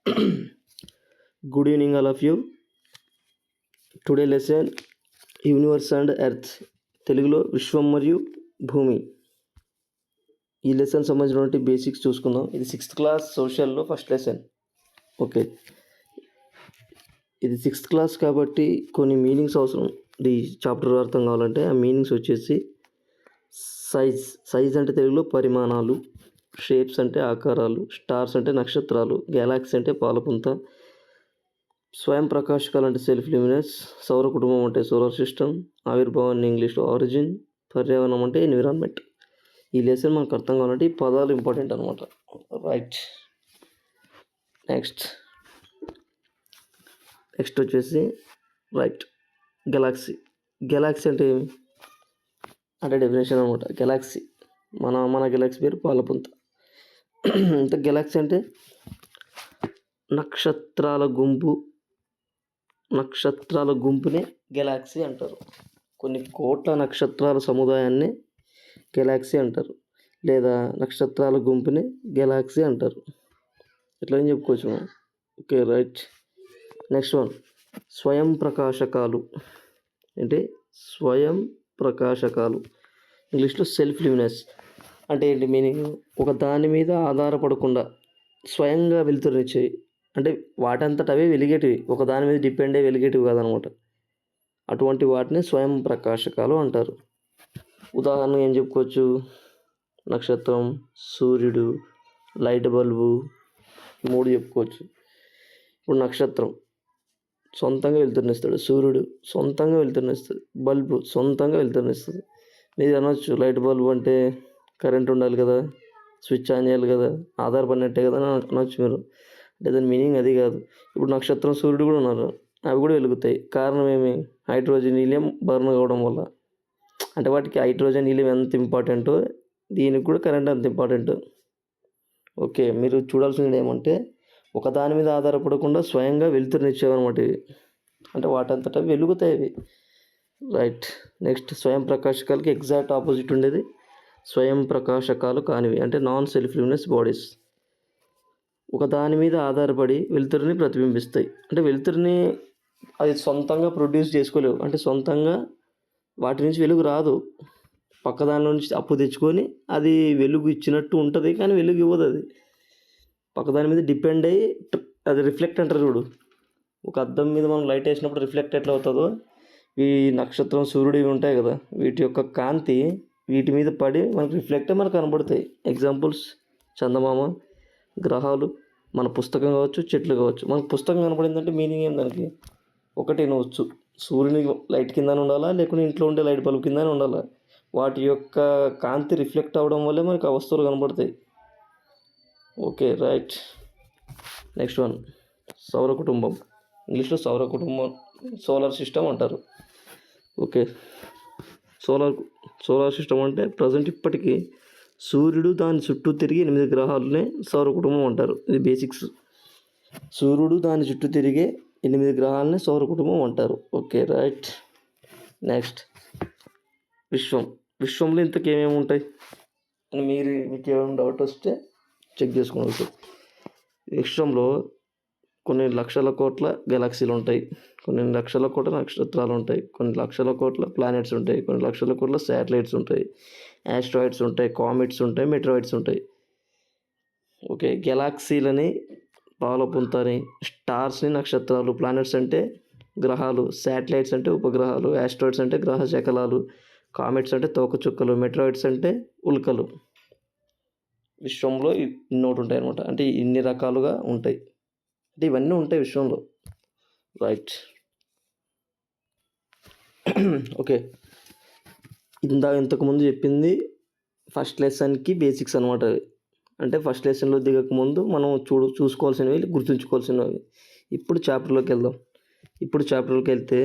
Good evening, all of you. Today lesson universe and earth, తెలుగులో విశ్వం మరియు భూమి. ఈ లెసన్ సంబంధించినటువంటి బేసిక్స్ చూసుకుందాం. ఇది 6th క్లాస్ సోషల్లో ఫస్ట్ లెసన్. ఓకే, ఇది 6th క్లాస్ కాబట్టి కొన్ని మీనింగ్స్ అవసరం ఈ చాప్టర్ అర్థం కావాలంటే. ఆ మీనింగ్స్ వచ్చేసి సైజ్ అంటే తెలుగులో పరిమాణాలు, షేప్స్ అంటే ఆకారాలు, స్టార్స్ అంటే నక్షత్రాలు, గ్యాలాక్సీ అంటే పాలపుంత, స్వయం ప్రకాశకాలు అంటే సెల్ఫ్ ల్యూమినస్, సౌర కుటుంబం అంటే సోలార్ సిస్టమ్, ఆవిర్భావాన్ని ఇంగ్లీష్లో ఆరిజిన్, పర్యావరణం అంటే ఎన్విరాన్మెంట్. ఈ లెసన్ మనకు అర్థం కావాలంటే ఈ పదాలు ఇంపార్టెంట్ అనమాట. రైట్, నెక్స్ట్ వచ్చేసి రైట్ గెలాక్సీ అంటే ఏమి అంటే డెఫినేషన్ అనమాట. గెలాక్సీ మన గెలాక్సీ పేరు పాలపుంత. అంటే గెలాక్సీ అంటే నక్షత్రాల గుంపునే గెలాక్సీ అంటారు. కొన్ని కోట్ల నక్షత్రాల సముదాయాన్ని గెలాక్సీ అంటారు, లేదా నక్షత్రాల గుంపుని గెలాక్సీ అంటారు. ఇట్లా ఏం చెప్పుకోవచ్చు మనం. Okay, right. నెక్స్ట్ వన్, స్వయం ప్రకాశకాలు. అంటే స్వయం ప్రకాశకాలు ఇంగ్లీష్లో సెల్ఫ్ ల్యూమినస్ అంటే ఏంటి మీనింగ్? ఒక దాని మీద ఆధారపడకుండా స్వయంగా వెలుతురునిచ్చేవి. అంటే వాటంతట అవే వెలిగేటివి, ఒక దాని మీద డిపెండ్ అయ్యి వెలిగేటివి కాదనమాట. అటువంటి వాటిని స్వయం ప్రకాశకాలు అంటారు. ఉదాహరణ ఏం చెప్పుకోవచ్చు? నక్షత్రం, సూర్యుడు, లైట్ బల్బు, 3 చెప్పుకోవచ్చు. ఇప్పుడు నక్షత్రం సొంతంగా వెలుతురునిస్తాడు, సూర్యుడు సొంతంగా వెలుతురునిస్తుంది, బల్బు సొంతంగా వెలుతురునిస్తుంది. మీరు అనొచ్చు లైట్ బల్బు అంటే కరెంట్ ఉండాలి కదా, స్విచ్ ఆన్ చేయాలి కదా, ఆధారపడినట్టే కదా అని అనొచ్చు మీరు. అంటే దాని మీనింగ్ అది కాదు. ఇప్పుడు నక్షత్రం, సూర్యుడు కూడా ఉన్నారు, అవి కూడా వెలుగుతాయి. కారణం ఏమి? హైడ్రోజన్, హీలియం బర్న్ కావడం వల్ల. అంటే వాటికి హైడ్రోజన్, హీలియం ఎంత ఇంపార్టెంటో దీనికి కూడా కరెంట్ అంత ఇంపార్టెంట్. ఓకే, మీరు చూడాల్సింది ఏమంటే ఒక దాని మీద ఆధారపడకుండా స్వయంగా వెలుతురునిచ్చేవన్నమాట ఇవి. అంటే వాటంతటా వెలుగుతాయి ఇవి. రైట్, నెక్స్ట్ స్వయం ప్రకాశకాలకి ఎగ్జాక్ట్ ఆపోజిట్ ఉండేది స్వయం ప్రకాశకాలు కానివి, అంటే నాన్ సెల్ఫ్ ల్యూమినస్ బాడీస్. ఒక దాని మీద ఆధారపడి వెలుతురుని ప్రతిబింబిస్తాయి. అంటే వెలుతురుని అది సొంతంగా ప్రొడ్యూస్ చేసుకోలేవు. అంటే సొంతంగా వాటి నుంచి వెలుగు రాదు, పక్క దానిలో నుంచి అప్పు తెచ్చుకొని అది వెలుగు ఇచ్చినట్టు ఉంటుంది, కానీ వెలుగు ఇవ్వదు. అది పక్క దాని మీద డిపెండ్ అయ్యి అది రిఫ్లెక్ట్ అంటారు చూడు. ఒక అద్దం మీద మనం లైట్ వేసినప్పుడు రిఫ్లెక్ట్ ఎట్లా అవుతుందో, ఈ నక్షత్రం, సూర్యుడు ఇవి ఉంటాయి కదా, వీటి యొక్క కాంతి వీటి మీద పడి మనకు రిఫ్లెక్ట్ మనకు కనబడతాయి. ఎగ్జాంపుల్స్ చందమామ, గ్రహాలు, మన పుస్తకం కావచ్చు, చెట్లు కావచ్చు. మనకు పుస్తకం కనపడిందంటే మీనింగ్ ఏం దానికి? ఒకటి నువ్వు సూర్యుని లైట్ కింద ఉండాలా, లేకుంటే ఇంట్లో ఉండే లైట్ బల్బ్ కింద ఉండాలా. వాటి యొక్క కాంతి రిఫ్లెక్ట్ అవ్వడం వల్లే మనకు ఆ వస్తువులు కనబడతాయి. Okay, right. నెక్స్ట్ వన్, సౌర కుటుంబం. ఇంగ్లీష్లో సౌర కుటుంబం, సోలార్ సిస్టమ్ అంటారు. ఓకే, సోలార్ సిస్టమ్ అంటే ప్రజెంట్ ఇప్పటికీ సూర్యుడు దాని చుట్టూ తిరిగి 8 గ్రహాలనే సౌర కుటుంబం అంటారు. ఇది బేసిక్స్. సూర్యుడు దాని చుట్టూ తిరిగే 8 గ్రహాలనే సౌర కుటుంబం అంటారు. Okay, right. నెక్స్ట్ విశ్వంలో ఇంతకు ఏమేమి ఉంటాయి అని మీకు ఏమైనా డౌట్ వస్తే చెక్ చేసుకోవచ్చు. విశ్వంలో కొన్ని లక్షల కోట్ల గెలాక్సీలు ఉంటాయి, కొన్ని లక్షల కోట్ల నక్షత్రాలు ఉంటాయి, కొన్ని లక్షల కోట్ల ప్లానెట్స్ ఉంటాయి, కొన్ని లక్షల కోట్ల శాటిలైట్స్ ఉంటాయి, యాస్ట్రాయిడ్స్ ఉంటాయి, కామెట్స్ ఉంటాయి, మెట్రాయిడ్స్ ఉంటాయి. ఓకే, గెలాక్సీలని పాలపుంతని, స్టార్స్ని నక్షత్రాలు, ప్లానెట్స్ అంటే గ్రహాలు, శాటిలైట్స్ అంటే ఉపగ్రహాలు, యాస్ట్రాయిడ్స్ అంటే గ్రహ శకలాలు, కామెట్స్ అంటే తోకచుక్కలు, మెట్రాయిడ్స్ అంటే ఉల్కలు. విశ్వంలో ఇన్నోటి ఉంటాయి అనమాట. అంటే ఇన్ని రకాలుగా ఉంటాయి. అంటే ఇవన్నీ ఉంటాయి విశ్వంలో. రైట్. ఓకే, ఇంతకుముందు చెప్పింది ఫస్ట్ లెసన్కి బేసిక్స్ అనమాట. అంటే ఫస్ట్ లెసన్లో దిగకముందు మనం చూసుకోవాల్సినవి, గుర్తుంచుకోవాల్సినవి. ఇప్పుడు చాప్టర్లోకి వెళ్దాం. ఇప్పుడు చాప్టర్లోకి వెళ్తే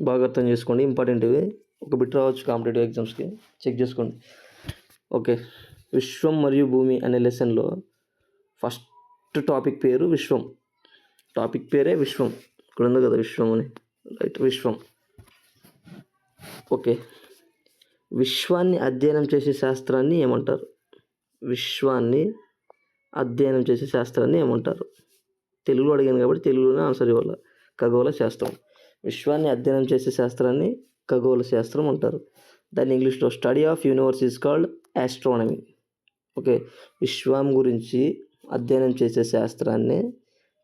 బాగా అర్థం చేసుకోండి, ఇంపార్టెంట్ ఇవి. ఒక బిట్ రావచ్చు కాంపిటేటివ్ ఎగ్జామ్స్కి, చెక్ చేసుకోండి. ఓకే, విశ్వం మరియు భూమి అనే లెసన్లో ఫస్ట్ టాపిక్ పేరు విశ్వం. టాపిక్ పేరే విశ్వం. ఇక్కడ ఉంది కదా విశ్వం అని. రైట్, విశ్వం. ఓకే, విశ్వాన్ని అధ్యయనం చేసే శాస్త్రాన్ని ఏమంటారు? విశ్వాన్ని అధ్యయనం చేసే శాస్త్రాన్ని ఏమంటారు? తెలుగులో అడిగాను కాబట్టి తెలుగులోనే ఆన్సర్ ఇవ్వాలి. ఖగోళ శాస్త్రం. విశ్వాన్ని అధ్యయనం చేసే శాస్త్రాన్ని ఖగోళ శాస్త్రం అంటారు. దాన్ని ఇంగ్లీష్లో study of universe is called astronomy. Okay, విశ్వం గురించి అధ్యయనం చేసే శాస్త్రాన్ని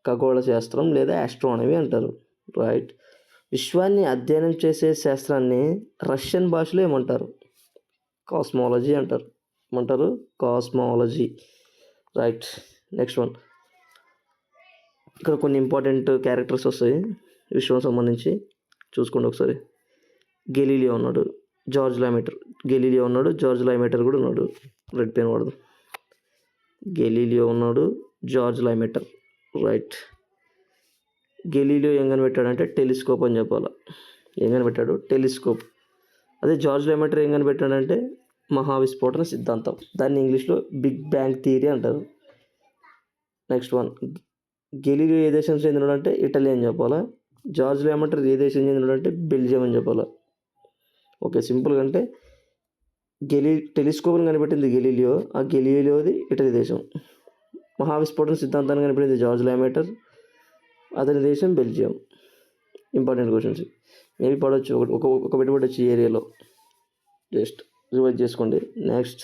ఖగోళ శాస్త్రం లేదా ఆస్ట్రానమీ అంటారు. రైట్. విశ్వాన్ని అధ్యయనం చేసే శాస్త్రాన్ని రష్యన్ భాషలో ఏమంటారు? కాస్మాలజీ అంటారు. ఏమంటారు? కాస్మాలజీ. రైట్. Next one. ఇక్కడ కొన్ని ఇంపార్టెంట్ క్యారెక్టర్స్ వస్తాయి విశ్వం సంబంధించి, చూసుకోండి ఒకసారి. గెలీలియో ఉన్నాడు, జార్జ్ లైమేటర్. గెలీలియో ఉన్నాడు, జార్జ్ లైమేటర్ కూడా ఉన్నాడు. రెడ్ పెన్ వాడదు. గెలీలియో ఉన్నాడు, జార్జ్ లైమేటర్. రైట్. గెలీలియో ఏం కనిపెట్టాడంటే టెలిస్కోప్ అని చెప్పాలి. ఏం కనిపెట్టాడు? టెలిస్కోప్. అదే జార్జ్ లైమేటర్ ఏం కనిపెట్టాడంటే మహావిస్ఫోటన సిద్ధాంతం. దాన్ని ఇంగ్లీష్లో బిగ్ బ్యాంగ్ థియరీ అంటారు. Next one. గెలీలియో ఏ దేశం చెందినాడు అంటే ఇటలీ అని చెప్పాలా. జార్జ్ లైమేటర్ ఏ దేశం చెందినాడు అంటే బెల్జియం అని చెప్పాలా. ఓకే, సింపుల్గా అంటే టెలిస్కోప్ని కనిపెట్టింది గెలీలియో, ఆ గెలీలియోది ఇటలీ దేశం. మహావిస్ఫోటన సిద్ధాంతాన్ని కనిపెట్టింది జార్జ్ లైమేటర్, అతని దేశం బెల్జియం. ఇంపార్టెంట్ క్వశ్చన్స్ మేబీ పడవచ్చు, ఒక పెట్టుబడొచ్చు ఈ ఏరియాలో. జస్ట్ రివైజ్ చేసుకోండి. నెక్స్ట్,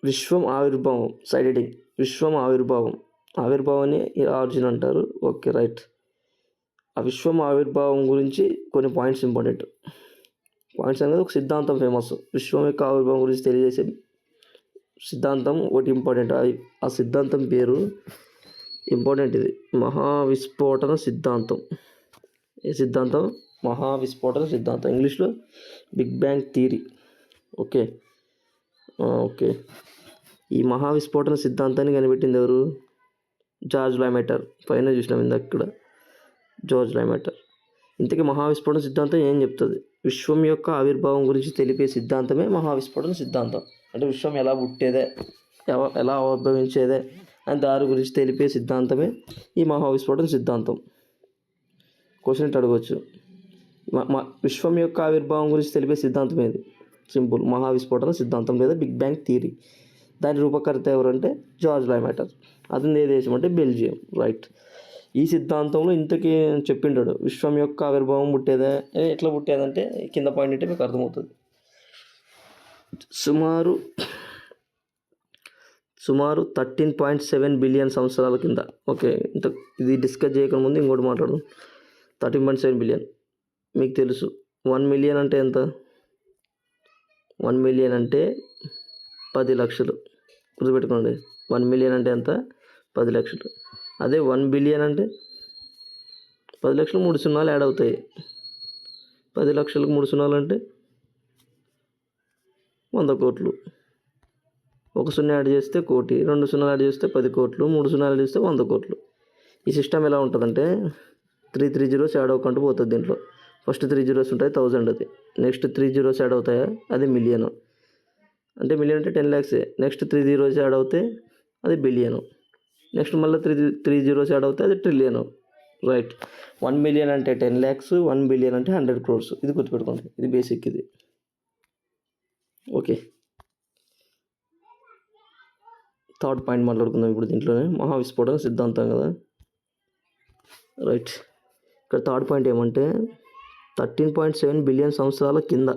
విశ్వం ఆవిర్భావం. సైడ్ హెడింగ్ విశ్వం ఆవిర్భావం. ఆవిర్భావాన్ని ఆర్జిన్ అంటారు. Okay, right. ఆ విశ్వం ఆవిర్భావం గురించి కొన్ని పాయింట్స్ ఇంపార్టెంట్. పాయింట్స్ అనేది ఒక సిద్ధాంతం ఫేమస్. విశ్వం యొక్క ఆవిర్భావం గురించి తెలియజేసే సిద్ధాంతం ఒకటి ఇంపార్టెంట్. ఆ సిద్ధాంతం పేరు ఇంపార్టెంట్. ఇది మహావిస్ఫోటన సిద్ధాంతం. ఏ సిద్ధాంతం? మహావిస్ఫోటన సిద్ధాంతం. ఇంగ్లీష్లో బిగ్ బ్యాంగ్ థియరీ. ఓకే. ఈ మహావిస్ఫోటన సిద్ధాంతాన్ని కనిపెట్టింది ఎవరు? జార్జ్ లైమేటర్. పైన చూసినాం ఇందాక ఇక్కడ, జార్జ్ లైమేటర్. ఇంతకీ మహావిస్ఫోటన సిద్ధాంతం ఏం చెప్తుంది? విశ్వం యొక్క ఆవిర్భావం గురించి తెలిపే సిద్ధాంతమే మహావిస్ఫోటన సిద్ధాంతం. అంటే విశ్వం ఎలా పుట్టేదే, ఎలా ఆవిర్భవించేదే అని దాని గురించి తెలిపే సిద్ధాంతమే ఈ మహావిస్ఫోటన సిద్ధాంతం. క్వశ్చన్ అడగవచ్చు, విశ్వం యొక్క ఆవిర్భావం గురించి తెలిపే సిద్ధాంతం ఏది? సింపుల్, మహావిస్ఫోటన సిద్ధాంతం లేదా బిగ్ బ్యాంగ్ థియరీ. దాని రూపకర్త ఎవరంటే జార్జ్ లైమేటర్. అతని ఏ దేశం అంటే బెల్జియం. రైట్. ఈ సిద్ధాంతంలో ఇంతకీ చెప్పింటాడు విశ్వం యొక్క ఆవిర్భావం పుట్టేదే. ఎట్లా పుట్టేదంటే కింద పాయింట్ అంటే మీకు అర్థమవుతుంది. సుమారు 13.7 బిలియన్ సంవత్సరాల కింద. ఓకే, ఇది డిస్కస్ చేయకుండా ముందు ఇంకోటి మాట్లాడు. 13.7 బిలియన్. మీకు తెలుసు 1 మిలియన్ అంటే ఎంత? 1 మిలియన్ అంటే 10 లక్షలు. గుర్తుపెట్టుకోండి, 1 మిలియన్ అంటే ఎంత? 10 లక్షలు. అదే 1 బిలియన్ అంటే 10 లక్షలు 3 సున్నాలు యాడ్ అవుతాయి. 10 లక్షలకు 3 సున్నాలు అంటే 100 కోట్లు. 1 సున్నా యాడ్ చేస్తే 1 కోటి, 2 సున్నాలు యాడ్ చేస్తే 10 కోట్లు, 3 సున్నాలు యాడ్ చేస్తే 100 కోట్లు. ఈ సిస్టమ్ ఎలా ఉంటుందంటే 3 zeros యాడ్ అవ్వకుండా పోతుంది దీంట్లో. ఫస్ట్ 3 zeros ఉంటాయి, 1000 అది. నెక్స్ట్ 3 zeros యాడ్ అవుతాయా, అది మిలియన్. అంటే మిలియన్ అంటే 10 lakhs. నెక్స్ట్ 3 zeros యాడ్ అవుతే అది బిలియన్. నెక్స్ట్ మళ్ళీ 3 zeros యాడ్ అవుతే అది ట్రిలియన్. రైట్. 1 మిలియన్ అంటే 10 lakhs, 1 బిలియన్ అంటే 100 crores. ఇది గుర్తుపెట్టుకోండి, ఇది బేసిక్ ఇది. ఓకే, థర్డ్ పాయింట్ మాట్లాడుకుందాం ఇప్పుడు. దీంట్లోనే మహావిస్ఫోటన సిద్ధాంతం కదా. రైట్. ఇక్కడ థర్డ్ పాయింట్ ఏమంటే 13.7 బిలియన్ సంవత్సరాల కింద.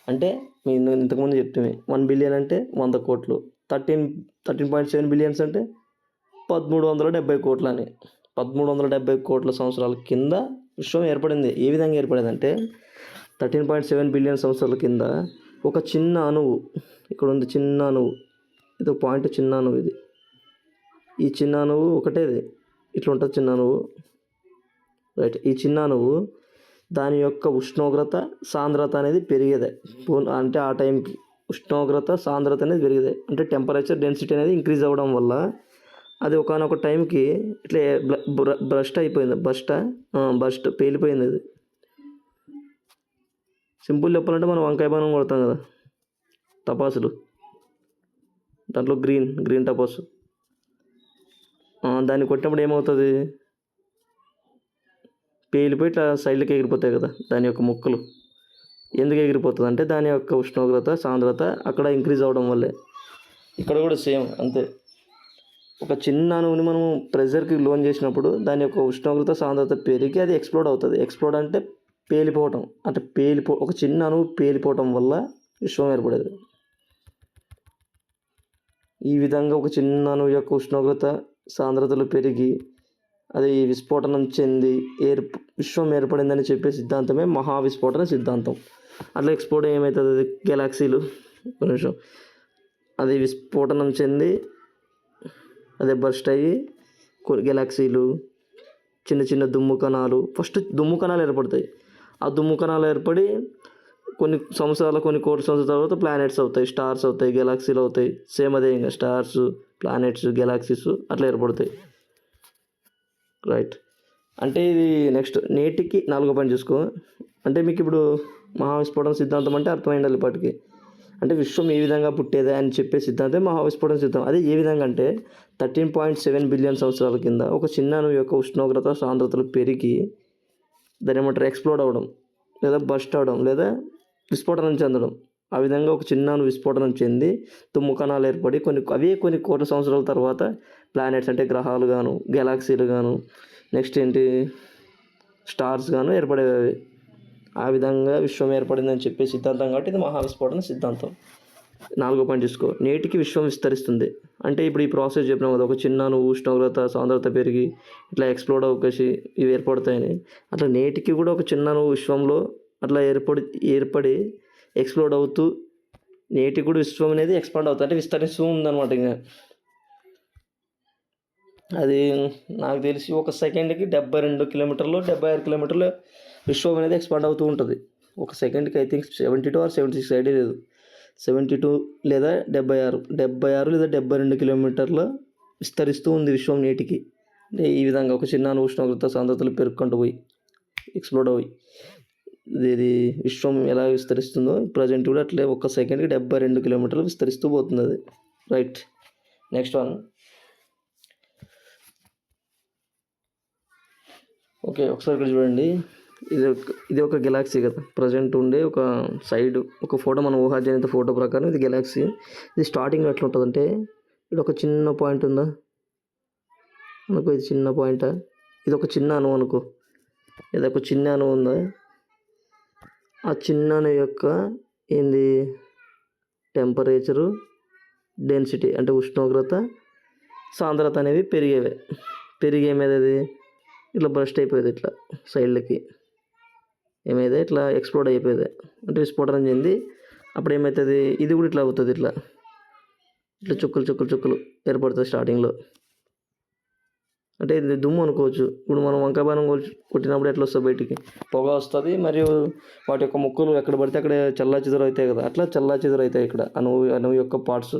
అంటే నేను ఇంతకుముందు చెప్తే 1 బిలియన్ అంటే 100 కోట్లు, 13.7 బిలియన్స్ అంటే 1370 కోట్లు అని. 1370 కోట్ల సంవత్సరాల కింద విశ్వం ఏర్పడింది. ఏ విధంగా ఏర్పడిందంటే 13.7 బిలియన్ సంవత్సరాల కింద ఒక చిన్న అణువు ఇక్కడ ఉంది. చిన్న అణువు, ఇది పాయింట్, చిన్న అణువు ఇది. ఈ చిన్న అణువు ఒకటే, ఇది ఇట్లా ఉంటుంది చిన్న అణువు. రైట్. ఈ చిన్న అణువు దాని యొక్క ఉష్ణోగ్రత సాంద్రత అనేది పెరిగేదే. అంటే ఆ టైంకి ఉష్ణోగ్రత సాంద్రత అనేది పెరిగేదే. అంటే టెంపరేచర్ డెన్సిటీ అనేది ఇంక్రీజ్ అవ్వడం వల్ల అది ఒకనొక టైంకి ఇట్లా బస్ట్ అయిపోయింది. బస్ట్ పేలిపోయింది అది. సింపుల్ చెప్పాలంటే మనం వంకాయ బాణం కొడతాం కదా, టపాసులు, దాంట్లో గ్రీన్ టపాసు. దాన్ని కొట్టినప్పుడు ఏమవుతుంది? పేలిపోయి ఇట్లా సైడ్లకి ఎగిరిపోతాయి కదా దాని యొక్క ముక్కలు. ఎందుకు ఎగిరిపోతుంది అంటే దాని యొక్క ఉష్ణోగ్రత సాంద్రత అక్కడ ఇంక్రీజ్ అవ్వడం వల్లే. ఇక్కడ కూడా సేమ్ అంతే. ఒక చిన్న అణువుని మనం ప్రెజర్కి లోన్ చేసినప్పుడు దాని యొక్క ఉష్ణోగ్రత సాంద్రత పెరిగి అది ఎక్స్ప్లోడ్ అవుతుంది. ఎక్స్ప్లోడ్ అంటే పేలిపోవటం. అంటే ఒక చిన్న అణువు పేలిపోవటం వల్ల విశ్వం ఏర్పడేది. ఈ విధంగా ఒక చిన్న అణువు యొక్క ఉష్ణోగ్రత సాంద్రతలు పెరిగి అది విస్ఫోటనం చెంది విశ్వం ఏర్పడిందని చెప్పే సిద్ధాంతమే మహావిస్ఫోటన సిద్ధాంతం. అట్లా ఎక్స్ప్లోడ్ ఏమవుతుంది, అది గెలాక్సీలు నిమిషం అది విస్ఫోటనం చెంది అదే బర్స్ట్ అయ్యి గెలాక్సీలు, చిన్న చిన్న దుమ్ము కణాలు, ఫస్ట్ దుమ్ము కణాలు ఏర్పడతాయి. ఆ దుమ్ము కణాలు ఏర్పడి కొన్ని కోట్ల సంవత్సరాల తర్వాత ప్లానెట్స్ అవుతాయి, స్టార్స్ అవుతాయి, గెలాక్సీలు అవుతాయి. సేమ్ అదే ఇంకా స్టార్స్, ప్లానెట్స్, గెలాక్సీస్ అట్లా ఏర్పడతాయి. రైట్. అంటే ఇది నెక్స్ట్ నేటికి 4వ పాయింట్ చూసుకో. అంటే మీకు ఇప్పుడు మహావిస్ఫోటన సిద్ధాంతం అంటే అర్థమైండాలి ఇప్పటికి. అంటే విశ్వం ఏ విధంగా పుట్టేదే అని చెప్పే సిద్ధాంతం మహావిస్ఫోటన సిద్ధాంతం. అదే ఏ విధంగా అంటే 13.7 బిలియన్ సంవత్సరాల కింద ఒక చిన్న అణువు యొక్క ఉష్ణోగ్రత సాంద్రతలు పెరిగి దాని ఏమంటారు ఎక్స్ప్లోడ్ అవ్వడం, లేదా బస్ట్ అవ్వడం, లేదా విస్ఫోటనం చెందడం. ఆ విధంగా ఒక చిన్న అణువు విస్ఫోటనం చెంది దుమ్ము కణాలు ఏర్పడి కొన్ని కోట్ల సంవత్సరాల తర్వాత ప్లానెట్స్ అంటే గ్రహాలు గాను, గెలాక్సీలు గాను, నెక్స్ట్ ఏంటి స్టార్స్ గాను ఏర్పడేవి. ఆ విధంగా విశ్వం ఏర్పడిందని చెప్పే సిద్ధాంతం కాబట్టి ఇది మహావిస్ఫోటన సిద్ధాంతం. 4వ పాయింట్ చూసుకో. నేటికి విశ్వం విస్తరిస్తుంది. అంటే ఇప్పుడు ఈ ప్రాసెస్ చెప్పినాం కదా, ఒక చిన్న అణువు ఉష్ణోగ్రత సాంద్రత పెరిగి ఇట్లా ఎక్స్ప్లోడ్ అవకాశం ఇవి ఏర్పడతాయని. అట్లా నేటికి కూడా ఒక చిన్న అణువు విశ్వంలో అట్లా ఏర్పడి ఎక్స్ప్లోడ్ అవుతూ నేటికి కూడా విశ్వం అనేది ఎక్స్పాండ్ అవుతుంది, అంటే విస్తరిస్తూ ఉందన్నమాట. ఇంకా అది నాకు తెలిసి ఒక సెకండ్కి 72 కిలోమీటర్లు 76 కిలోమీటర్లు విశ్వం అనేది ఎక్స్పాండ్ అవుతూ ఉంటుంది. ఒక సెకండ్కి ఐ థింక్ 72 ఆర్ 76 ఐడియా లేదు. 72 లేదా 76 లేదా 72 కిలోమీటర్ల విస్తరిస్తూ ఉంది విశ్వం నేటికి. అంటే ఈ విధంగా ఒక చిన్న ఉష్ణోగ్రత సాంద్రతలు పెరుక్కుంటూ పోయి ఎక్స్ప్లోడ్ అయ్యి ఇది విశ్వం ఎలా విస్తరిస్తుందో ప్రజెంట్ కూడా అట్లే ఒక సెకండ్కి 72 కిలోమీటర్లు విస్తరిస్తూ పోతుంది అది. రైట్. Next one. ఓకే, ఒకసారి ఇక్కడ చూడండి. ఇది ఒక గెలాక్సీ కదా, ప్రజెంట్ ఉండే ఒక సైడ్ ఒక ఫోటో, మన ఊహాజనిత ఫోటో ప్రకారం ఇది గెలాక్సీ. ఇది స్టార్టింగ్ ఎట్లా ఉంటుందంటే, ఇది ఒక చిన్న పాయింట్ ఉందా అనుకో, ఇది చిన్న పాయింటా, ఇది ఒక చిన్న అణువు అనుకో, ఇది ఒక చిన్న అణువు ఉందా, ఆ చిన్న అణువు యొక్క ఏంది టెంపరేచరు, డెన్సిటీ అంటే ఉష్ణోగ్రత, సాంద్రత అనేవి పెరిగి ఏమేది ఇట్లా బస్ట్ అయిపోయేది, ఇట్లా సైడ్లకి ఏమైతే ఇట్లా ఎక్స్ప్లోడ్ అయిపోయేది, అంటే విస్ఫోటనం చెంది అప్పుడు ఏమవుతుంది, ఇది కూడా ఇట్లా అవుతుంది, ఇట్లా చుక్కలు ఏర్పడుతుంది స్టార్టింగ్లో. అంటే ఇది దుమ్ము అనుకోవచ్చు. ఇప్పుడు మనం వంకాయ బాణం కొట్టినప్పుడు ఎట్లా వస్తుంది, బయటికి పొగ వస్తుంది, మరియు వాటి యొక్క ముక్కలు ఎక్కడ పడితే అక్కడ చల్లాచెదురు అవుతాయి కదా, అట్లా చల్లాచెదురు అవుతాయి ఇక్కడ అణువు యొక్క పార్ట్స్.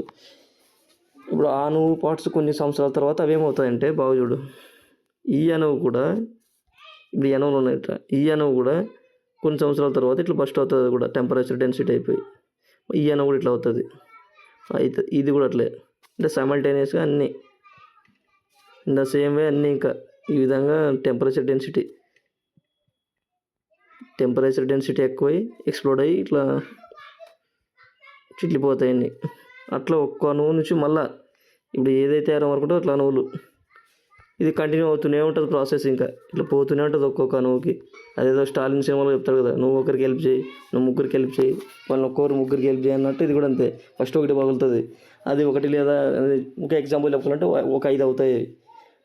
ఇప్పుడు ఆ అణువు పార్ట్స్ కొన్ని సంవత్సరాల తర్వాత అవి ఏమవుతాయంటే, బాగా చూడు, ఈ అణువు కూడా ఇప్పుడు ఈ అణువులు ఉన్నాయి, ఇట్లా ఈ అణువు కూడా కొన్ని సంవత్సరాల తర్వాత ఇట్లా బస్ట్ అవుతుంది కూడా, టెంపరేచర్ డెన్సిటీ అయిపోయి ఈ అణువు కూడా ఇట్లా అవుతుంది. అయితే ఇది కూడా అట్లే, అంటే సైమల్టేనియస్గా అన్నీ ఇన్ ద సేమ్ వే అన్నీ ఇంకా ఈ విధంగా టెంపరేచర్ డెన్సిటీ ఎక్కువై ఎక్స్ప్లోడ్ అయ్యి ఇట్లా చిట్లిపోతాయి అన్నీ. అట్లా ఒక్క అణువు నుంచి మళ్ళీ ఇప్పుడు ఏదైతే అనుకుంటుందో అట్లా అణువులు ఇది కంటిన్యూ అవుతూనే ఉంటుంది ప్రాసెస్, ఇంకా ఇట్లా పోతూనే ఉంటుంది ఒక్కొక్క అణువుకి. అదేదో స్టాలిన్ సినిమాలో చెప్తాడు కదా, నువ్వు ఒకరికి హెల్ప్ చేయి, నువ్వు ముగ్గురికి హెల్ప్ చేయి, వాళ్ళు ముగ్గురికి హెల్ప్ చేయి అన్నట్టు ఇది కూడా అంతే. ఫస్ట్ ఒకటి పగులుతుంది, అది ఒకటి లేదా ఒక ఎగ్జాంపుల్ చెప్పాలంటే ఒక 5 అవుతాయి,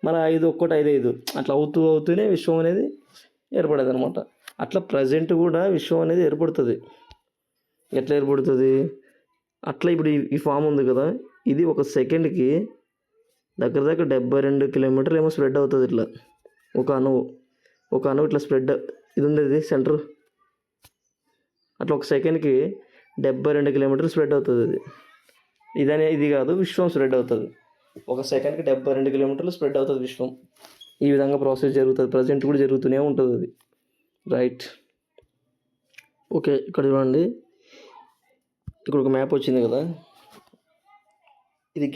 మన 5 ఒక్కటి 5 అట్లా అవుతూనే విశ్వం అనేది ఏర్పడేది అనమాట. అట్లా ప్రజెంట్ కూడా విశ్వం అనేది ఏర్పడుతుంది. ఎట్లా ఏర్పడుతుంది, అట్లా ఇప్పుడు ఈ ఫామ్ ఉంది కదా, ఇది ఒక సెకండ్కి దగ్గర 72 కిలోమీటర్లు ఏమో స్ప్రెడ్ అవుతుంది ఇట్లా. ఒక అణువు ఇట్లా స్ప్రెడ్, ఇది ఉంది ఇది సెంటర్, అట్లా ఒక సెకండ్కి 72 కిలోమీటర్లు స్ప్రెడ్ అవుతుంది. ఇది కాదు, విశ్వం స్ప్రెడ్ అవుతుంది. ఒక సెకండ్కి 72 కిలోమీటర్లు స్ప్రెడ్ అవుతుంది విశ్వం. ఈ విధంగా ప్రాసెస్ జరుగుతుంది, ప్రజెంట్ కూడా జరుగుతూనే ఉంటుంది అది. రైట్. ఓకే, ఇక్కడ చూడండి, ఇక్కడ ఒక మ్యాప్ వచ్చింది కదా, ఇది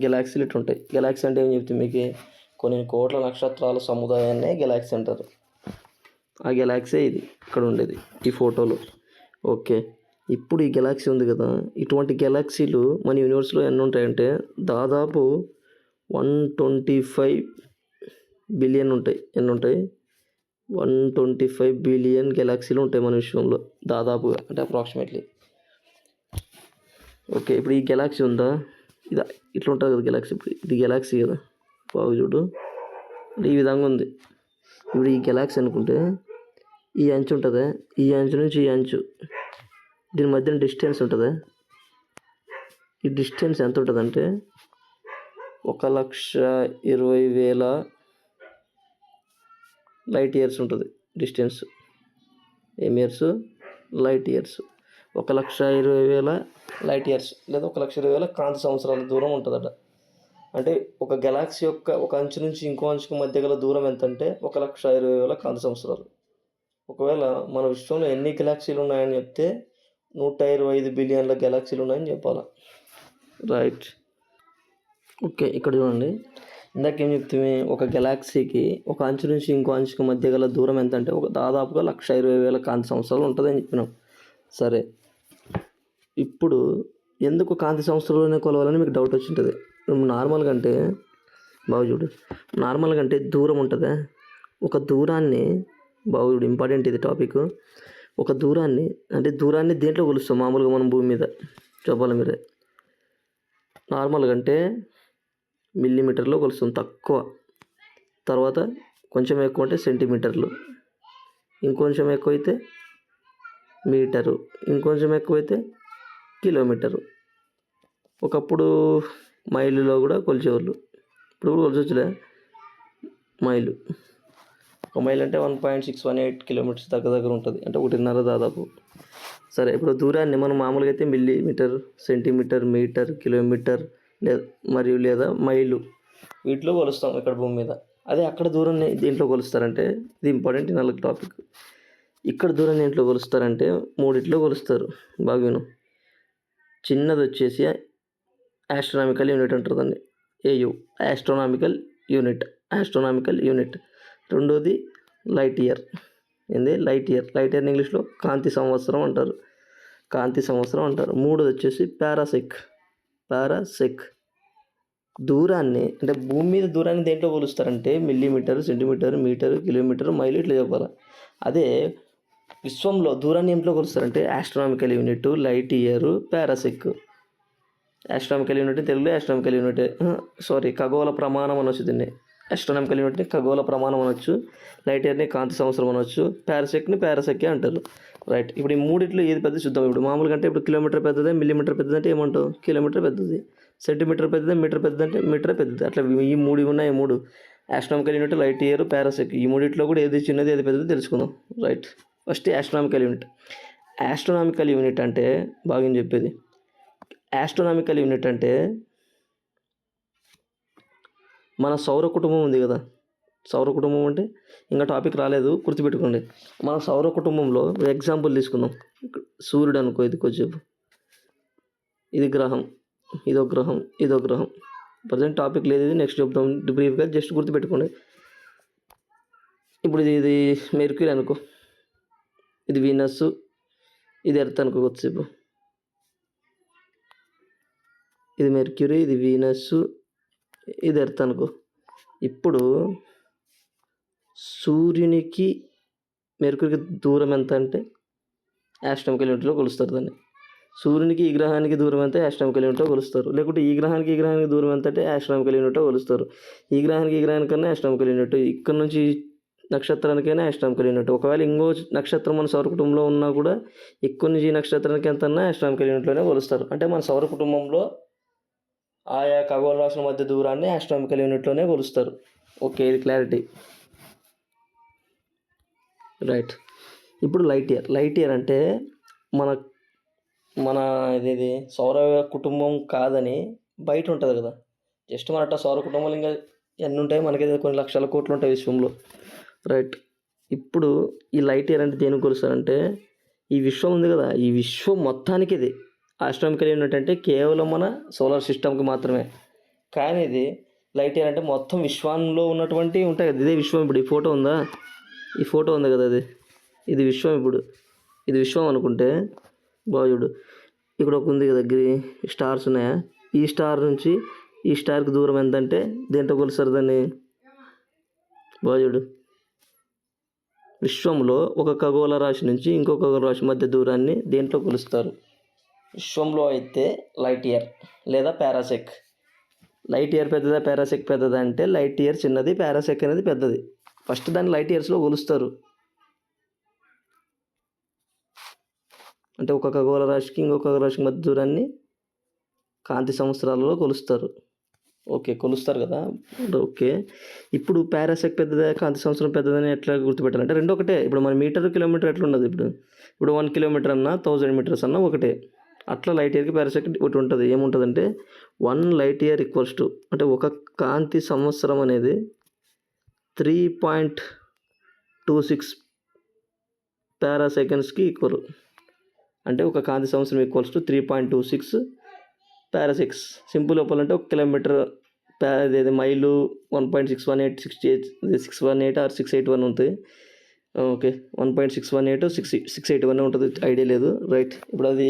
గెలాక్సీలు ఇట్లా ఉంటాయి. గెలాక్సీ అంటే ఏం చెప్తుంది మీకు, కొన్ని కోట్ల నక్షత్రాల సముదాయాన్నే గెలాక్సీ అంటారు. ఆ గెలాక్సీ ఇది ఇక్కడ ఉండేది ఈ ఫోటోలో. ఓకే, ఇప్పుడు ఈ గెలాక్సీ ఉంది కదా, ఇటువంటి గెలాక్సీలు మన యూనివర్స్లో ఎన్ని ఉంటాయంటే దాదాపు 125 బిలియన్ ఉంటాయి. ఎన్ని ఉంటాయి? 125 బిలియన్ గెలాక్సీలు ఉంటాయి మన విశ్వంలో దాదాపుగా, అంటే అప్రాక్సిమేట్లీ. ఓకే, ఇప్పుడు ఈ గెలాక్సీ ఉందా, ఇది ఇట్లా ఉంటుంది కదా గెలాక్సీ. ఇప్పుడు ఇది గెలాక్సీ కదా, బాగు చూడు, అంటే ఈ విధంగా ఉంది. ఇప్పుడు ఈ గెలాక్సీ అనుకుంటే ఈ అంచు ఉంటుంది, ఈ అంచు నుంచి ఈ అంచు, దీని మధ్యన డిస్టెన్స్ ఉంటుంది. ఈ డిస్టెన్స్ ఎంత ఉంటుంది అంటే 1,20,000 లైట్ ఇయర్స్ ఉంటుంది డిస్టెన్స్. ఏం years? Light years. 1,20,000 light years లేదా 1,20,000 కాంతి సంవత్సరాల దూరం ఉంటుందట. అంటే ఒక గెలాక్సీ యొక్క ఒక అంచు నుంచి ఇంకో అంచుకు మధ్య గల దూరం ఎంత అంటే 1,20,000 కాంతి సంవత్సరాలు. ఒకవేళ మన విశ్వంలో ఎన్ని గెలాక్సీలు ఉన్నాయని చెప్తే 125 బిలియన్ల గెలాక్సీలు ఉన్నాయని చెప్పాలి. రైట్. ఓకే, ఇక్కడ చూడండి, ఇందాకేం చెప్తే ఒక గెలాక్సీకి ఒక అంచు నుంచి ఇంకో అంచుకు మధ్య గల దూరం ఎంత అంటే దాదాపుగా 1,20,000 కాంతి సంవత్సరాలు ఉంటుందని చెప్పినాం. సరే, ఇప్పుడు ఎందుకు కాంతి సంవత్సరాలనే కొలవాలని మీకు డౌట్ వచ్చి ఉంటుంది. నార్మల్గా అంటే బాగా చూడు, నార్మల్గా అంటే దూరం ఉంటుందా, ఒక దూరాన్ని బాగా చూడు, ఇంపార్టెంట్ ఇది టాపిక్. ఒక దూరాన్ని అంటే దూరాన్ని దేంట్లో కొలుస్తాం మామూలుగా మనం భూమి మీద చెప్పాలి మీరే. నార్మల్గా అంటే మిల్లీమీటర్లో కొలుస్తాం తక్కువ, తర్వాత కొంచెం ఎక్కువ అంటే సెంటీమీటర్లు, ఇంకొంచెం ఎక్కువ అయితే మీటరు, ఇంకొంచెం ఎక్కువైతే కిలోమీటరు. ఒకప్పుడు మైలులో కూడా కొలిచేవాళ్ళు, ఇప్పుడు కూడా కొలిచొచ్చులే. మైలు, ఒక మైల్ అంటే 1.618 కిలోమీటర్స్ దగ్గర ఉంటుంది, అంటే 1.5 దాదాపు. సరే, ఇప్పుడు దూరాన్ని మనం మామూలుగా అయితే మిల్లీమీటర్, సెంటీమీటర్, మీటర్, కిలోమీటర్ లేదా మైలు వీటిలో కొలుస్తాం ఇక్కడ భూమి మీద. అదే అక్కడ దూరాన్ని దేంట్లో కొలుస్తారంటే, ఇది ఇంపార్టెంట్ నాలుగు టాపిక్. ఇక్కడ దూరాన్ని దేంట్లో కొలుస్తారంటే మూడిట్లో కొలుస్తారు. బాగా విను. చిన్నది వచ్చేసి ఆస్ట్రోనామికల్ యూనిట్ అంటారు దాన్ని, ఏయు, ఆస్ట్రోనామికల్ యూనిట్. రెండోది లైట్ ఇయర్. ఏంది? లైట్ ఇయర్ ఇంగ్లీష్లో కాంతి సంవత్సరం అంటారు. మూడోది వచ్చేసి పారాసెక్. దూరాన్ని అంటే భూమి మీద దూరాన్ని దేంట్లో కొలుస్తారంటే millimetre, centimetre, metre, kilometre, mile ఇట్లా చెప్పాలి. అదే విశ్వంలో దూరాన్ని ఏంట్లో కొలుస్తారంటే astronomical unit, light year, parsec. Astronomical unit తెలుగులో ఆస్ట్రోనామికల్ యూనిట్, ఖగోళ ప్రమాణం అనొచ్చు దీన్ని. ఆస్ట్రోనామికల్ యూనిట్ని ఖగోళ ప్రమాణం అనొచ్చు, లైట్ ఇయర్ని కాంతి సంవత్సరం అనొచ్చు, పారాసెక్కే అంటారు. రైట్. ఇప్పుడు ఈ మూడిట్లో ఏది పెద్దది చూద్దాం. ఇప్పుడు మామూలుగా అంటే ఇప్పుడు కిలోమీటర్ పెద్దదే, మిల్లీమీటర్ పెద్దది అంటే ఏమంటావు? కిలోమీటర్ పెద్దది. సెంటీమీటర్ పెద్దదే, మీటర్ పెద్దది అంటే మీటరే పెద్దది. అట్లా ఈ మూడు ఉన్నాయి. మూడు ఆస్ట్రోనామికల్ యూనిట్, లైట్ ఇయర్, పారాసెక్. ఈ మూడిట్లో కూడా ఏది చిన్నది ఏది పెద్దది తెలుసుకుందాం. రైట్. ఫస్ట్ ఆస్ట్రోనామికల్ యూనిట్ అంటే బాగా చెప్పేది. ఆస్ట్రోనామికల్ యూనిట్ అంటే మన సౌర కుటుంబం ఉంది కదా, సౌర కుటుంబం అంటే ఇంకా టాపిక్ రాలేదు, గుర్తుపెట్టుకోండి. మన సౌర కుటుంబంలో ఎగ్జాంపుల్ తీసుకుందాం. సూర్యుడు అనుకో, ఇది కొంచెం, ఇది గ్రహం, ఇదో గ్రహం. ప్రజెంట్ టాపిక్ లేదు, ఇది నెక్స్ట్ చెప్తాం బ్రీఫ్గా, జస్ట్ గుర్తుపెట్టుకోండి. ఇప్పుడు ఇది మెర్క్యూరీ అనుకో, ఇది వీనస్, ఇది ఎర్త్ అనుకో. కొద్దిసేపు ఇది మెర్క్యూరీ, ఇది వీనస్, ఇది ఎర్త్ అనుకో. ఇప్పుడు సూర్యునికి మెర్క్యూరీకి దూరం ఎంత అంటే ఆస్ట్రోనామికల్ యూనిట్లో కొలుస్తారు దాన్ని. సూర్యునికి ఈ గ్రహానికి దూరం ఎంత ఆస్ట్రోనామికల్ యూనిట్లో కొలుస్తారు. లేకుంటే ఈ గ్రహానికి దూరం ఎంత అంటే ఆస్ట్రోనామికల్ యూనిట్లో కొలుస్తారు. ఈ గ్రహానికన్నా ఆస్ట్రోనామికల్ యూనిట్, ఇక్కడ నుంచి నక్షత్రానికైనా ఆస్ట్రోనామికల్ యూనిట్. ఒకవేళ ఇంకో నక్షత్రం మన సౌర కుటుంబంలో ఉన్నా కూడా ఇక్కడ నుంచి ఈ నక్షత్రానికి ఎంత అన్నా ఆస్ట్రోనామికల్ యూనిట్లోనే కొలుస్తారు. అంటే మన సౌర కుటుంబంలో ఆయా ఖగోళ రాశుల మధ్య దూరాన్ని ఆస్ట్రోనామికల్ యూనిట్లోనే కొలుస్తారు. ఓకే, ఇది క్లారిటీ. రైట్. ఇప్పుడు లైట్ ఇయర్ అంటే మన ఇది సౌర కుటుంబం కాదని బయట ఉంటుంది కదా, జస్ట్ మన సౌర కుటుంబాలు ఇంకా ఎన్ని ఉంటాయి మనకైతే కొన్ని లక్షల కోట్లు ఉంటాయి విశ్వంలో. రైట్. ఇప్పుడు ఈ లైట్ ఇయర్ అంటే దేనికి కొలుస్తారంటే ఈ విశ్వం ఉంది కదా, ఈ విశ్వం మొత్తానికి ఇది ఆస్ట్రోనామికల్ యూనిట్ అంటే కేవలం మన సోలార్ సిస్టమ్కి మాత్రమే. కానీ ఇది లైట్ ఇయర్ అంటే మొత్తం విశ్వంలో ఉన్నటువంటి ఉంటాయి కదా, ఇదే విశ్వం. ఇప్పుడు ఈ ఫోటో ఉంది కదా, ఇది విశ్వం. ఇప్పుడు ఇది విశ్వం అనుకుంటే బాజుడు ఇక్కడ ఒక ఉంది కదా స్టార్స్ ఉన్నాయా, ఈ స్టార్ నుంచి ఈ స్టార్కి దూరం ఎంతంటే దేంట్లో కొలుస్తారు దాన్ని? బాజుడు విశ్వంలో ఒక ఖగోళ రాశి నుంచి ఇంకొక ఖగోళ రాశి మధ్య దూరాన్ని దేంట్లో కొలుస్తారు? విశ్వంలో అయితే లైట్ ఇయర్ లేదా పారాసెక్. లైట్ ఇయర్ పెద్దదా పారాసెక్ పెద్దదా అంటే లైట్ ఇయర్ చిన్నది, పారాసెక్ అనేది పెద్దది. ఫస్ట్ దాన్ని లైట్ ఇయర్స్లో కొలుస్తారు. అంటే ఒక ఖగోళ రాశికి ఇంకొక ఖగోళ రాశికి మధ్య దూరాన్ని కాంతి సంవత్సరాలలో కొలుస్తారు. ఓకే, కొలుస్తారు కదా. ఓకే, ఇప్పుడు పారాసెక్ పెద్దదా కాంతి సంవత్సరం పెద్దదని ఎట్లా గుర్తుపెట్టాలంటే రెండు ఒకటే. ఇప్పుడు మన మీటర్ కిలోమీటర్ ఎట్లా ఉండదు, ఇప్పుడు 1 కిలోమీటర్ అన్నా 1000 మీటర్స్ అన్నా ఒకటే. అట్లా లైట్ ఇయర్కి పారాసెక్ ఒకటి ఉంటుంది. ఏముంటుందంటే 1 లైట్ ఇయర్ ఈక్వల్స్ టు, అంటే ఒక కాంతి సంవత్సరం అనేది 3.26 పారాసెకండ్స్కి ఈక్వల్. అంటే ఒక కాంతి సంవత్సరం ఈక్వల్స్ టు 3.26 పారాసెక్స్. సింపుల్ చెప్పాలంటే 1 కిలోమీటర్ అదేది మైలు 1.618 ఆర్ 681 ఉంటుంది. ఓకే, 1.618 681 ఉంటుంది, ఐడియా లేదు. రైట్, ఇప్పుడు అది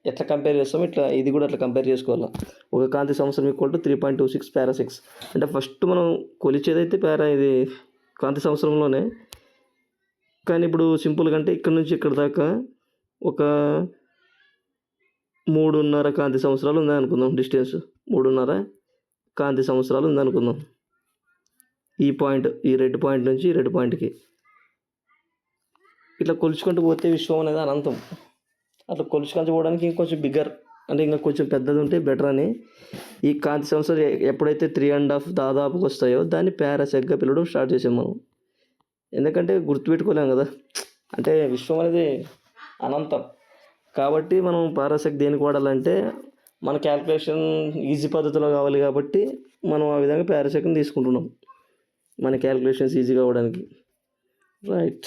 ఎట్లా కంపేర్ చేస్తాం, ఇట్లా ఇది కూడా అట్లా కంపేర్ చేసుకోవాలి. ఒక కాంతి సంవత్సరం ఈక్వల్ టు 3.26 పారాసెక్స్. అంటే ఫస్ట్ మనం కొలిచేదైతే ఇది కాంతి సంవత్సరంలోనే. కానీ ఇప్పుడు సింపుల్గా అంటే ఇక్కడ నుంచి ఇక్కడ దాకా ఒక 3.5 కాంతి సంవత్సరాలు ఉందని అనుకుందాం. డిస్టెన్స్ 3.5 కాంతి సంవత్సరాలు ఉందనుకుందాం. ఈ పాయింట్, ఈ రెడ్ పాయింట్ నుంచి ఈ రెడ్ పాయింట్కి ఇట్లా కొలుచుకుంటూ పోతే విశ్వం అనేది అనంతం. అట్లా కొలుచుకుంటూ పోవడానికి ఇంకొంచెం బిగ్గర్, అంటే ఇంకా కొంచెం పెద్దది ఉంటే బెటర్ అని ఈ కాంతి సంవత్సరాలు ఎప్పుడైతే 3.5 దాదాపుకి వస్తాయో దాన్ని పారాసెక్గా పిలవడం స్టార్ట్ చేసాం మనం. ఎందుకంటే గుర్తుపెట్టుకోలేం కదా, అంటే విశ్వం అనేది అనంతం కాబట్టి మనం పారాసెక్ దేనికి వాడాలంటే మన క్యాల్కులేషన్ ఈజీ పద్ధతిలో కావాలి కాబట్టి మనం ఆ విధంగా పారాసెక్ని తీసుకుంటున్నాం మన క్యాల్కులేషన్స్ ఈజీగా అవ్వడానికి. Right,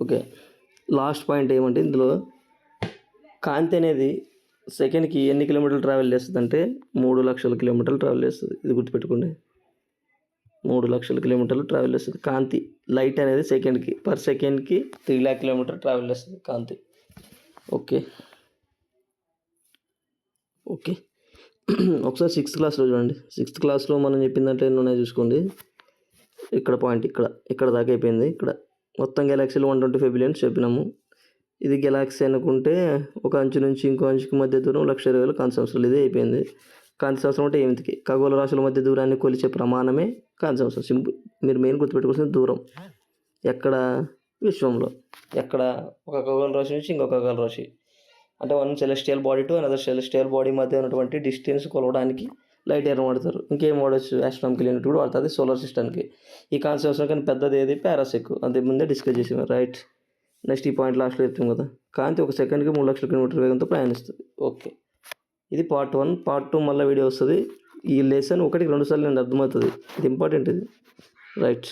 okay. లాస్ట్ పాయింట్ ఏమంటే ఇందులో కాంతి అనేది సెకండ్కి ఎన్ని కిలోమీటర్లు ట్రావెల్ చేస్తుంది అంటే 3 లక్షల కిలోమీటర్లు ట్రావెల్ చేస్తుంది. ఇది గుర్తుపెట్టుకోండి, 3 లక్షల కిలోమీటర్లు ట్రావెల్ చేస్తుంది కాంతి. లైట్ అనేది పర్ సెకండ్కి 3 lakh కిలోమీటర్ ట్రావెల్ చేస్తుంది కాంతి. ఓకే, ఒకసారి 6th క్లాస్లో చూడండి. 6th క్లాస్లో మనం చెప్పిందంటే ఎన్ని ఉన్నాయో చూసుకోండి. ఇక్కడ పాయింట్ ఇక్కడ దాకా అయిపోయింది. ఇక్కడ మొత్తం గెలాక్సీలు 125 బిలియన్స్ చెప్పినాము. ఇది గెలాక్సీ అనుకుంటే ఒక అంచు నుంచి ఇంకో అంచుకి మధ్య దూరం 1,20,000 కాంతి సంవత్సరాలు. ఇదే అయిపోయింది. కాంతి సంవత్సరం అంటే ఏమిటికి? ఖగోళ రాశుల మధ్య దూరాన్ని కొలిచే ప్రమాణమే కాంతి సంవత్సరం. సింపుల్, మీరు మెయిన్ గుర్తుపెట్టుకోవాల్సిన దూరం. ఎక్కడ? విశ్వంలో. ఎక్కడ? ఒక ఖగోళ రాశి నుంచి ఇంకొక ఖగోళ రాశి, అంటే one celestial body to another celestial body మధ్య ఉన్నటువంటి డిస్టెన్స్ కొలవడానికి లైట్ ఇయర్ వాడతారు. ఇంకేం వాడచ్చు? ఆస్ట్రానమికల్ యూనిట్ కూడా వాడుతుంది సోలార్ సిస్టమ్కి. ఈ కాంతి సంవత్సరం కానీ పెద్దది ఏది? పారాసెక్. అంతే ముందే డిస్కస్ చేసాము. రైట్, నెక్స్ట్ ఈ పాయింట్ లాస్ట్లో చెప్తాం కదా, కాంతి ఒక సెకండ్కి 3 లక్షల కిలోమీటర్ వేగంతో ప్రయాణిస్తుంది. ఓకే, ఇది పార్ట్ 1. పార్ట్ 2 మళ్ళీ వీడియో వస్తుంది. ఈ లెసన్ 1కి 2 సార్లు నేను అర్థమవుతుంది. ఇది ఇంపార్టెంట్ ఇది. రైట్.